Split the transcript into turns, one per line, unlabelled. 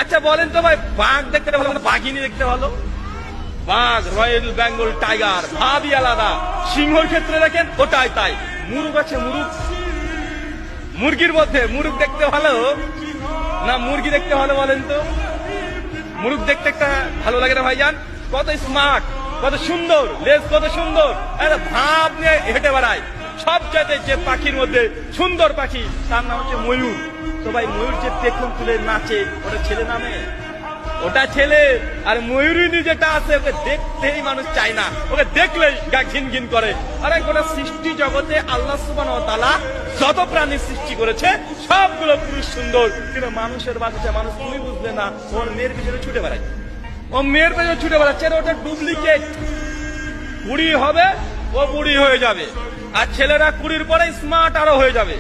আচ্ছা বলেন তো ভাই, বাঘ দেখতে ভালো না বাঘিনী দেখতে ভালো? বাঘ, রয়্যাল বেঙ্গল টাইগার, ভাবই আলাদা। সিংহর ক্ষেত্রে দেখেন ওটাই তাই। মুরুগ আছে, মুরুগ, মুরগির মধ্যে মুরুগ দেখতে ভালো না মুরগি দেখতে ভালো বলেন তো? মুরুগ দেখতে একটা ভালো লাগে না ভাইজান? কত স্মার্ট, কত সুন্দর, লেজ কত সুন্দর, একটা ভাব নিয়ে হেঁটে বেড়ায়। সবচাইতে যে পাখির মধ্যে সুন্দর পাখি তার নাম হচ্ছে ময়ূর। তো ভাই ময়ূর যে পেখম তুলে নাচে, ওটা ছেলে নামে? ওটা ছেলে। আর ময়ূরিনী যেটা আছে ওকে দেখতেই মানুষ চায় না, ওকে দেখলেই গা ঘিন ঘিন করে। আরে গোটা সৃষ্টি জগতে আল্লাহ সুবহানাহু ওয়া তাআলা যত প্রাণী সৃষ্টি করেছে সবগুলো পুরুষ সুন্দর, কিন্তু মানুষের বাচ্চা মানুষ তুমি বুঝলে না, ওর মেয়ের পিছনে ছুটে বেড়ায়। ও মেয়ের পেছনে ছুটে বেড়াচ্ছে, ওটা ডুপ্লিকেট। বুড়ি হবে ও বুড়ি হয়ে যাবে, আর ছেলেরা কুড়ির পরে স্মার্ট আরো হয়ে যাবে।